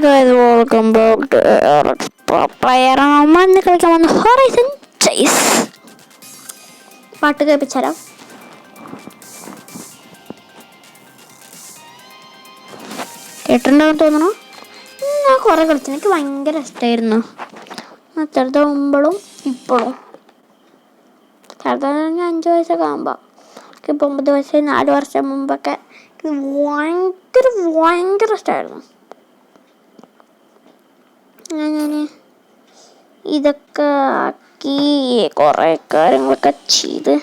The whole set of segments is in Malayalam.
guys, welcome back to player നമ്മൾ കളിക്കാൻ വന്ന ഹൊറൈസൺ ചേസ്. പാട്ട് കേൾപ്പിച്ചാലോ? കേട്ടിട്ടുണ്ടാവും തോന്നണു. ഞാൻ കുറെ കളിച്ചു, എനിക്ക് ഭയങ്കര ഇഷ്ടമായിരുന്നു. ചെറുതാവുമ്പോഴും ഇപ്പോഴും. ചെറുതാ 5 വയസ്സൊക്കെ ആകുമ്പോൾ, ഇപ്പോൾ 9 വയസ്സ് 4 വർഷം മുമ്പൊക്കെ ഭയങ്കര ഇഷ്ടമായിരുന്നു. ഞാൻ ഇതൊക്കെ ആക്കി കുറേ കാര്യങ്ങളൊക്കെ ചെയ്ത്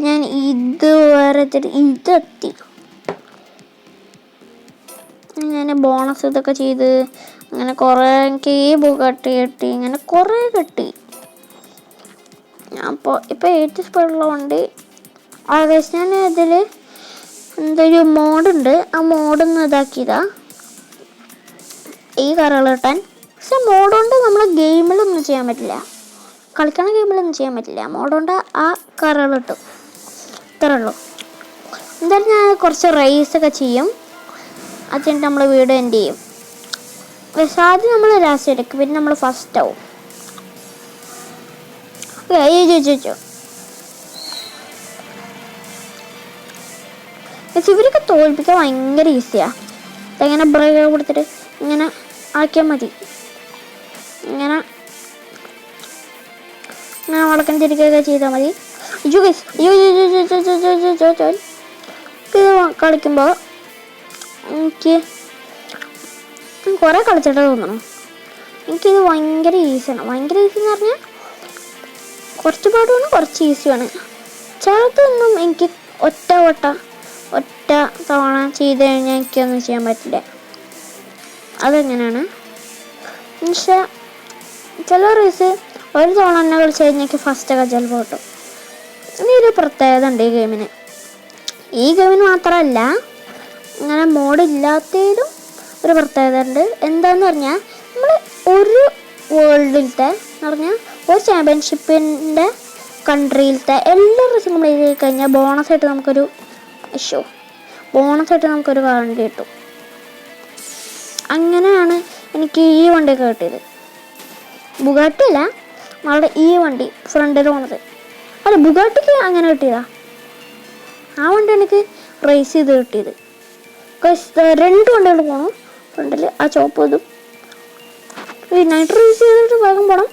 ഞാൻ ഇതുവരെ ഇതെത്തി. ഞാൻ ബോണസ് ഇതൊക്കെ ചെയ്ത് അങ്ങനെ കുറേ എനിക്ക് ഈ ബുഗാട്ടി കിട്ടി, ഇങ്ങനെ കുറേ കിട്ടി. ഞാൻ ഇപ്പോൾ 8 സ്പീഡുള്ള വണ്ടി ആകേശ്. ഞാൻ ഇതിൽ എന്തൊരു മോഡുണ്ട്, ആ മോഡൊന്ന് ഇതാക്കിയതാ ഈ കറകൾ കിട്ടാൻ. പക്ഷെ മോഡ് കൊണ്ട് നമ്മൾ ഗെയിമിലൊന്നും ചെയ്യാൻ പറ്റില്ല, കളിക്കണ ഗെയിമിലൊന്നും ചെയ്യാൻ പറ്റില്ല. മോഡ് കൊണ്ട് ആ കറകൾ കിട്ടും, ഇത്രേ ഉള്ളൂ. എന്തായാലും ഞാൻ കുറച്ച് റേസൊക്കെ ചെയ്യും, അത് കഴിഞ്ഞിട്ട് നമ്മൾ വീഡിയോ എൻഡ് ചെയ്യും. പക്ഷെ ആദ്യം നമ്മൾ ലാസ്റ്റ് എടുക്കും, പിന്നെ നമ്മൾ ഫസ്റ്റ് ആവും. ചോദിച്ചോ ഇവരൊക്കെ തോൽപ്പിക്കാൻ ഭയങ്കര ഈസിയാണ്. ഇങ്ങനെ ബ്രേക്ക് കൊടുത്തിട്ട് ഇങ്ങനെ ആക്കിയാൽ മതി. ഇങ്ങനെ വളക്കം തിരിക്കുകയൊക്കെ ചെയ്താൽ മതി. ഇത് കളിക്കുമ്പോൾ എനിക്ക് കുറേ കളിച്ചിട്ട് തോന്നണം. എനിക്കിത് ഭയങ്കര ഈസിയാണ്. ഭയങ്കര ഈസി എന്ന് പറഞ്ഞാൽ കുറച്ച് പാടുമാണ്, കുറച്ച് ഈസിയാണ്. ചിലതൊന്നും എനിക്ക് ഒറ്റ തവണ ചെയ്ത് കഴിഞ്ഞാൽ എനിക്കൊന്നും ചെയ്യാൻ പറ്റില്ല. അതെങ്ങനെയാണ് പക്ഷേ ചില റേസ് ഒരു തവണ തന്നെ കളിച്ച് കഴിഞ്ഞാൽ എനിക്ക് ഫസ്റ്റൊക്കെ ചിലപ്പോൾ കിട്ടും. ഇനിയൊരു പ്രത്യേകത ഉണ്ട് ഈ ഗെയിമിന് മാത്രമല്ല, ഇങ്ങനെ മോഡില്ലാത്തതിലും ഒരു പ്രത്യേകത ഉണ്ട്. എന്താണെന്ന് പറഞ്ഞാൽ നമ്മൾ ഒരു വേൾഡിലത്തെ എന്ന് പറഞ്ഞാൽ ഒരു ചാമ്പ്യൻഷിപ്പിൻ്റെ കൺട്രിയിലത്തെ എല്ലാ റേസും നമ്മൾ എഴുതി കഴിഞ്ഞാൽ ബോണസായിട്ട് നമുക്കൊരു വണ്ടി കിട്ടും. അങ്ങനെയാണ് എനിക്ക് ഈ വണ്ടിയൊക്കെ കിട്ടിയത്. ബുഗാട്ടി അല്ല, നമ്മളുടെ ഈ വണ്ടി ഫ്രണ്ടിൽ പോണത്. അല്ല, ബുഗാട്ടിക്ക് അങ്ങനെ കിട്ടിയതാ. ആ വണ്ടി എനിക്ക് റേസ് ചെയ്ത് കിട്ടിയത്. 2 വണ്ടികൾ പോകണം ഫ്രണ്ടിൽ, ആ ചോപ്പ് ഇതും. നൈറ്റ് റേസ് ചെയ്തിട്ട് വേഗം പോകണം.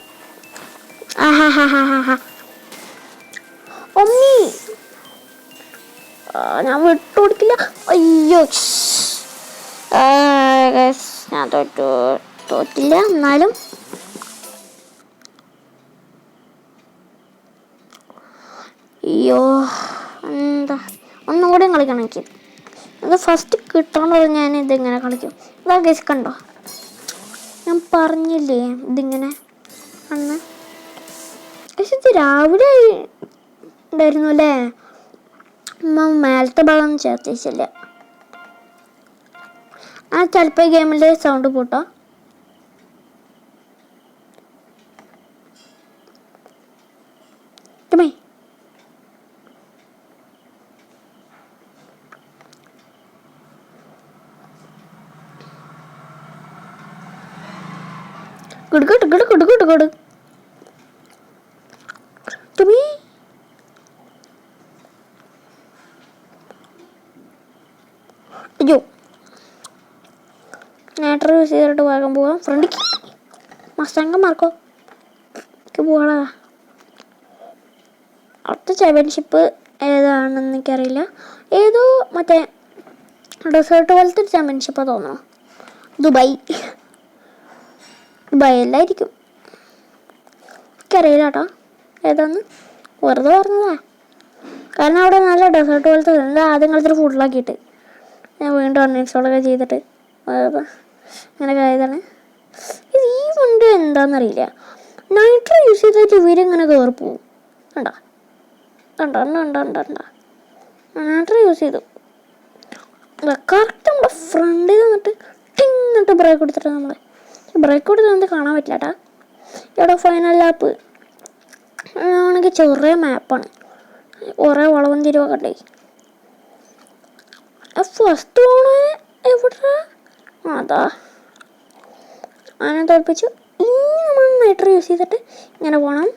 ഒമ്മി ഞാൻ വിട്ടുകൊടുക്കില്ല. അയ്യോ, ഞാൻ തോറ്റില്ല. എന്നാലും അയ്യോ, എന്താ ഒന്നും കൂടെ കളിക്കണം എനിക്ക്. അത് ഫസ്റ്റ് കിട്ടണത് ഞാൻ ഇതിങ്ങനെ കളിക്കും. അതാ ഗൈസ്, കണ്ടോ? ഞാൻ പറഞ്ഞില്ലേ ഇതിങ്ങനെ അന്ന്. പക്ഷെ ഇത് രാവിലെ ഉണ്ടായിരുന്നു അല്ലേ? മേലത്തെ ഭാഗം ചേർത്തിച്ചില്ല. ആ ചിലപ്പോൾ ഈ ഗെയിമിൽ സൗണ്ട് കൂട്ടോ. അയ്യോ, നേട്ടർ യൂസ് ചെയ്തിട്ട് വേഗം പോവാം. ഫ്രണ്ടിക്ക് മസ്താങ്ക മാർക്കോ പോവാടാ. അടുത്ത ചാമ്പ്യൻഷിപ്പ് ഏതാണെന്ന് എനിക്കറിയില്ല. ഏതോ മറ്റേ ഡെസേർട്ട് പോലത്തെ ഒരു ചാമ്പ്യൻഷിപ്പാണ് തോന്നണോ. ദുബായ് എല്ലായിരിക്കും, എനിക്കറിയില്ല കേട്ടോ ഏതാന്ന്. വെറുതെ പറഞ്ഞതാ, കാരണം അവിടെ നല്ല ഡെസേർട്ട് പോലത്തെ ആദ്യം കളിച്ചിട്ട് ഫുഡിലാക്കിയിട്ട് ഞാൻ വീണ്ടും അൺഇൻസ്റ്റാളൊക്കെ ചെയ്തിട്ട് അങ്ങനെ ആയതാണ്. ഇത് ഈ വണ്ടി എന്താണെന്നറിയില്ല. നൈട്രോ യൂസ് ചെയ്തിട്ട് ഇവരിങ്ങനെ കയറി പോവും. കണ്ടോ? നൈട്രോ യൂസ് ചെയ്തു കറക്റ്റ് നമ്മുടെ ഫ്രണ്ടിൽ നിന്നിട്ട് ടിന്നിട്ട് ബ്രേക്ക് കൊടുത്തിട്ട് ബ്രേക്ക് കൊടുത്ത് നമുക്ക് കാണാൻ പറ്റില്ല കേട്ടാ. ഇവിടെ ഫൈനൽ ലാപ്പ് ആണെങ്കിൽ ചെറിയ മാപ്പാണ്, കുറേ വളവും തിരിവൊക്കെ ഉണ്ടേ. ഫസ്റ്റ് പോണ എവിടെ? അതാ അങ്ങനെ തോൽപ്പിച്ചു. ഇനി നമ്മൾ നൈട്രോ യൂസ് ചെയ്തിട്ട് ഇങ്ങനെ പോകണം.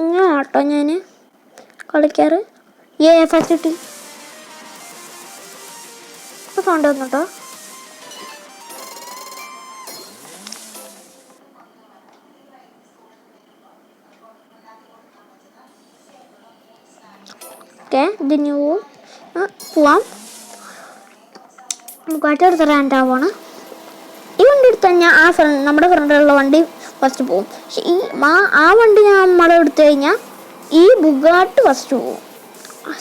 ഇങ്ങനെ ആട്ടോ ഞാൻ കളിക്കാറ്. ഫസ്റ്റ് കിട്ടി. ഇപ്പോൾ സൗണ്ട് വന്നു കേട്ടോ. ഓക്കെ, ഇതിന് പോവാം. നമുക്കായിട്ട് എടുത്ത് റാൻഡാവാണ്. ഈ വണ്ടി എടുത്തു കഴിഞ്ഞാൽ നമ്മുടെ ഫ്രണ്ടിലുള്ള വണ്ടി ഫസ്റ്റ് പോകും. പക്ഷെ ആ വണ്ടി നമ്മൾ എടുത്തു കഴിഞ്ഞാൽ ഈ ബുഗാട്ട് ഫസ്റ്റ് പോകും.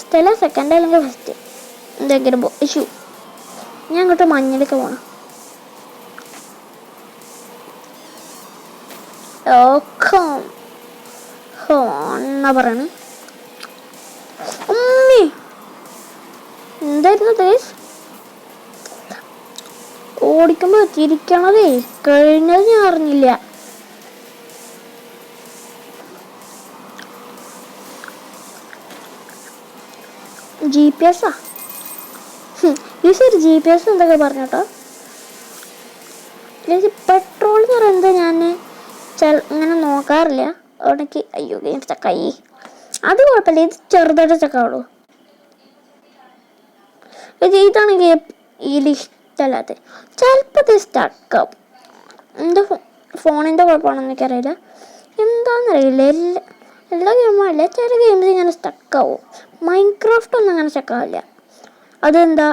സ്ഥലം സെക്കൻഡ് അല്ലെങ്കിൽ ഫസ്റ്റ് എന്തെങ്കിലും പോകും. ഇഷ്യൂ ഞാൻ ഇങ്ങോട്ട് മഞ്ഞിലേക്ക് പോകണം. എന്നാ പറയണേ ഉമ്മി എന്തായിരുന്നു തേസ് ഓടിക്കുമ്പോൾ തിരിക്കണതേ കഴിഞ്ഞത് ഞാൻ അറിഞ്ഞില്ല. GPS ഈസൊരു GPS എന്തൊക്കെ പറഞ്ഞോട്ടോ. പെട്രോൾ എന്ന് പറയുന്നത് ഞാൻ ഇങ്ങനെ നോക്കാറില്ല. അവിടേക്ക് അയ്യോ ഗെയിം സ്റ്റക്കായി. അത് കുഴപ്പമില്ല, ഇത് ചെറുതായിട്ട് സ്റ്റക്കാവുള്ളൂ. ഇതാണെങ്കിൽ ഇതിൽ ഇഷ്ടമല്ലാത്ത ചിലപ്പോൾ ഇത് സ്റ്റക്കാവും. എൻ്റെ ഫോണിൻ്റെ കുഴപ്പമാണെന്ന് എനിക്കറിയില്ല, എന്താണെന്നറിയില്ല. എല്ലാ ഗെയിമും അല്ല, ചില ഗെയിംസ് ഇങ്ങനെ സ്റ്റക്കാവും. മൈൻക്രാഫ്റ്റ് ഒന്നും അങ്ങനെ സ്റ്റക്കാവില്ല. അതെന്താ,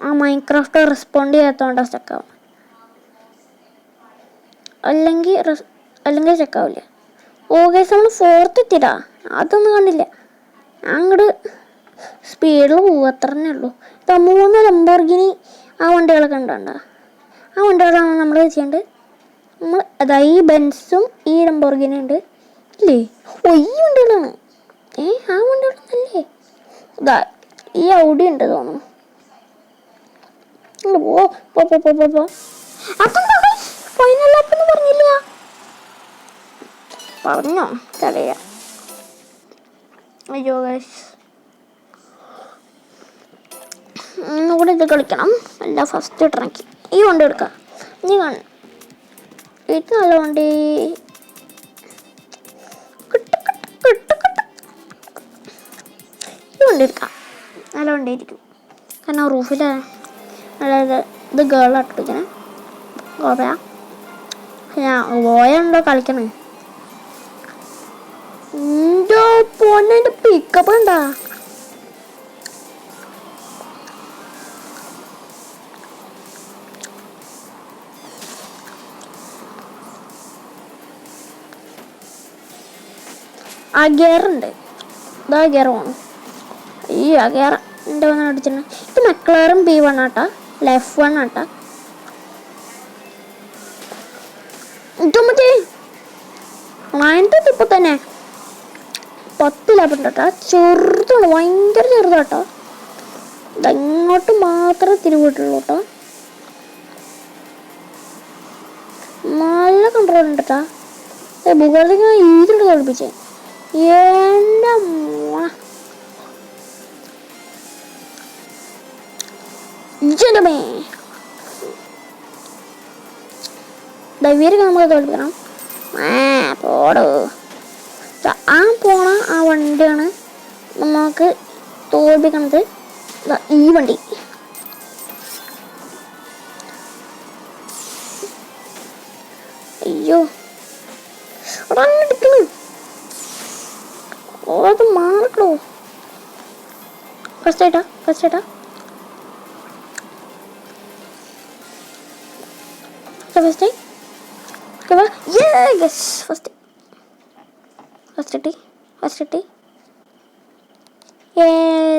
ആ മൈൻക്രാഫ്റ്റ് റെസ്പോണ്ട് ചെയ്യാത്തതുകൊണ്ടാണ് സ്റ്റക്കാവും. അല്ലെങ്കിൽ സ്റ്റക്കാവില്ല. ഓഗേസ് നമ്മൾ 4th എത്തിയതാ, അതൊന്നും കണ്ടില്ല. അങ്ങോട്ട് സ്പീഡിൽ പോകും, അത്ര തന്നെ ഉള്ളൂ. 3 ലംബോർഗിനി ആ വണ്ടികളൊക്കെ ഉണ്ടോ. ആ വണ്ടികളാണ് നമ്മൾ ചെയ്യേണ്ടത്. ഈ ബെൻസും ഈ ലംബോർഗിനി ഉണ്ട് ഇല്ലേ. ഈ വണ്ടികളാണ്. ആ വണ്ടികളൊന്നല്ലേ. ഈ ഔഡി ഉണ്ട് തോന്നുന്നു. ഫൈനൽ ആപ്പെന്ന് പറഞ്ഞില്ല. പറഞ്ഞോ അറിയാം. അയ്യോ ഗൈസ്, ഒന്നുകൂടി ഇത് കളിക്കണം. അല്ല ഫസ്റ്റ് ഇട്ടിറക്കി ഈ വണ്ടി എടുക്കാം. നീ ഇത് നല്ല വണ്ടി. ഈ വണ്ടി എടുക്കാം, നല്ല വണ്ടി ആയിരിക്കും. കാരണം റൂഫിൽ അതായത് ഇത് ഗേളായിട്ട് പിടിക്കണേ. ഗോപയാ ഞാൻ ഗോയുണ്ടോ കളിക്കണേ. എൻ്റെ പൊന്നെ പിക്കപ്പ് ഉണ്ടാ. ആ ഗിയറുണ്ട്, ഇതാ ഗിയർ വേണം. ഈ ആ ഗിയർ എൻ്റെ വന്ന് അടിച്ചിട്ടുണ്ട്. ഇത് മെക്ലാറൻ P1 ആട്ടാ, F1 ആട്ടാ. മറ്റേ 9th ഇപ്പൊ തന്നെ 10 ലാഭുണ്ട് കേട്ടോ. ചെറുതാണ്, ഭയങ്കര ചെറുതാട്ടോ. ഇതങ്ങോട്ട് മാത്രമേ തിരിവിട്ടുള്ളൂ കേട്ടോ. നല്ല കൺട്രോൾ ഉണ്ട് കേട്ടോ. ബുഗാർഡ് ഞാൻ ഈദിട്ട് കളിപ്പിച്ചേ. എൻ്റെ മേ ദൈവീരൊക്കെ നമുക്ക് തോൽപ്പിക്കണം. പോടോ. ആ പോണ ആ വണ്ടിയാണ് നമുക്ക് തോൽപ്പിക്കണത്. ഈ വണ്ടി അയ്യോ എടുക്കണു. അത് മാറക്കണോ. ഫസ്റ്റ് ആയിട്ടാ ഫസ്റ്റ്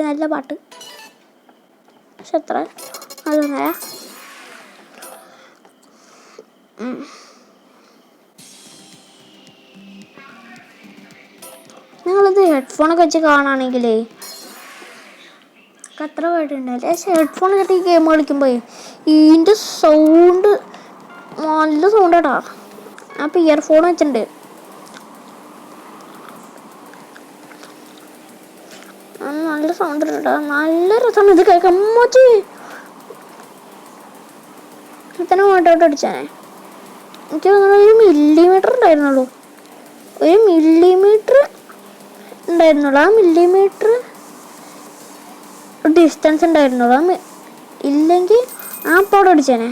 നല്ല പാട്ട്. പക്ഷെ എത്ര അതൊന്നര. നിങ്ങളിത് ഹെഡ്ഫോണൊക്കെ വെച്ച് കാണുകയാണെങ്കിലേ അത്ര പാട്ടുണ്ടാവില്ല. പക്ഷെ ഹെഡ്ഫോൺ കെട്ടി ഗെയിം കളിക്കുമ്പോൾ ഇതിൻ്റെ സൗണ്ട് നല്ല സൗണ്ട് കേട്ടോ. അപ്പം ഇയർഫോൺ വെച്ചിട്ടുണ്ട്. നല്ല സൗണ്ട് കേട്ടോ, നല്ല രസമാണ് ഇത് കേൾക്കാൻ. ഇത്തന്നെ അങ്ങോട്ടോട്ട് അടിച്ചാനേ. എനിക്ക് തോന്നുന്നു 1 മില്ലിമീറ്റർ ഉണ്ടായിരുന്നുള്ളൂ. 1 മില്ലിമീറ്റർ ഉണ്ടായിരുന്നുള്ളൂ. ആ മില്ലിമീറ്റർ ഡിസ്റ്റൻസ് ഉണ്ടായിരുന്നുള്ളൂ. ഇല്ലെങ്കിൽ ആ പോടെ അടിച്ചേനെ.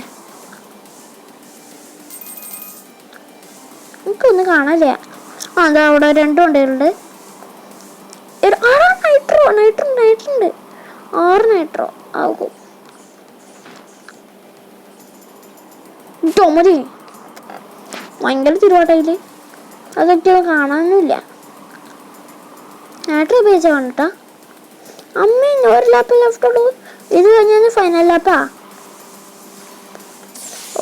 എനിക്കൊന്നും കാണാനില്ല. അതാ അവിടെ 2 വണ്ടികളുണ്ട്. നൈട്രോ ഉണ്ട്. 6 നൈട്രോ ആകും. മതി. ഭയങ്കര തിരുവാട്ടയില് അതൊക്കെ കാണാനൊന്നുമില്ല. നൈട്രോ ഉപയോഗിച്ചാൽ കണ്ടിട്ടാ. അമ്മ 1 ലാപ്പ് ലെഫ്റ്റ് ഉള്ളൂ. ഇത് കഴിഞ്ഞാൽ ഫൈനൽ ലാപ്പാ.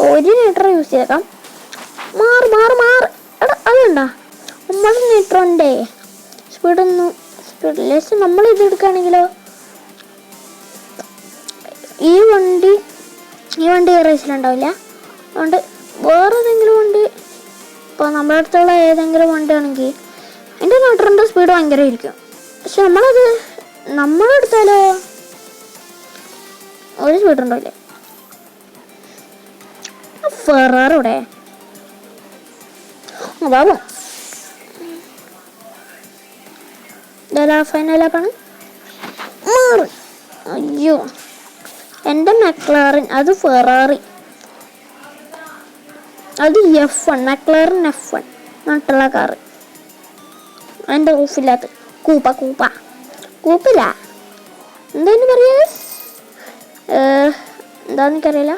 1 നൈട്രോ യൂസ് ചെയ്തേക്കാം. മാറ് എടാ അതുണ്ടാ നമ്മുടെ നൈട്രോൻ്റെ സ്പീഡിലെസ് നമ്മൾ ഇത് എടുക്കുകയാണെങ്കിലോ ഈ വണ്ടി റേസിലുണ്ടാവില്ല. അതുകൊണ്ട് വേറെ ഏതെങ്കിലും വണ്ടി, ഇപ്പോൾ നമ്മുടെ അടുത്തുള്ള ഏതെങ്കിലും വണ്ടി ആണെങ്കിൽ അതിൻ്റെ നൈട്രോൻ്റെ സ്പീഡ് ഭയങ്കരമായിരിക്കും. പക്ഷെ നമ്മളെടുത്താലോ ഒരു സ്പീഡ് ഉണ്ടാവില്ല. ഫെറാറി ഇവിടെ ബാബു ഫൈനൽ ലാപ്പാണ്. അയ്യോ എൻ്റെ മെക്ലാറിൻ, അത് ഫെറാറി, അത് F1 മെക്ലാറിൻ F1 മറ്റുള്ള കാറ്. അതിൻ്റെ കൂപ്പില്ലാത്ത കൂപ്പില്ല എന്താന്ന് പറയാ, എന്താന്ന് എനിക്കറിയില്ല.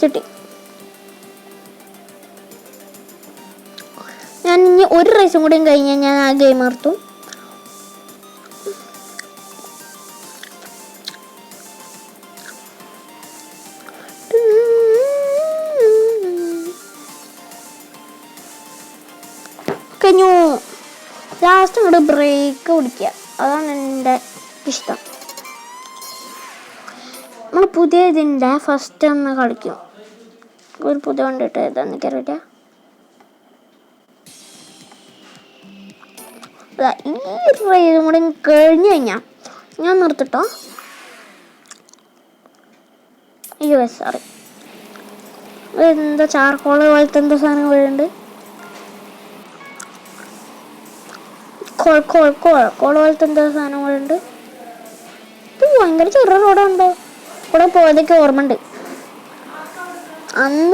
കിട്ടി. ഞാൻ ഇനി ഒരു റേസും കൂടിയും കഴിഞ്ഞാൽ ഞാൻ ആ ഗെയിം നിർത്തും. കഴിഞ്ഞു. ലാസ്റ്റ് അങ്ങോട്ട് ബ്രേക്ക് പിടിക്കുക, അതാണ് എൻ്റെ ഇഷ്ടം. നമ്മൾ പുതിയ ഇതിൻ്റെ ഫസ്റ്റ് ഒന്ന് കളിക്കും. ഒരു പുതിയ വണ്ടിട്ട് ഏതാന്ന് എനിക്കറിയില്ല. ഈ റേസും കൂടി കഴിഞ്ഞ് കഴിഞ്ഞാൽ ഞാൻ നിർത്തിട്ടോ. അയ്യോ സോറി, എന്താ ചാർക്കോള് പോലത്തെ എന്തോ സാധനം വീഴുണ്ട്. കോൾ പോലത്തെ എന്തോ സാധനം വീഴുണ്ട്. ഇത് ഭയങ്കര ചെറിയ റോഡുണ്ടോ. കൂടെ പോയതൊക്കെ ഓർമ്മ ഉണ്ട്. അന്ന്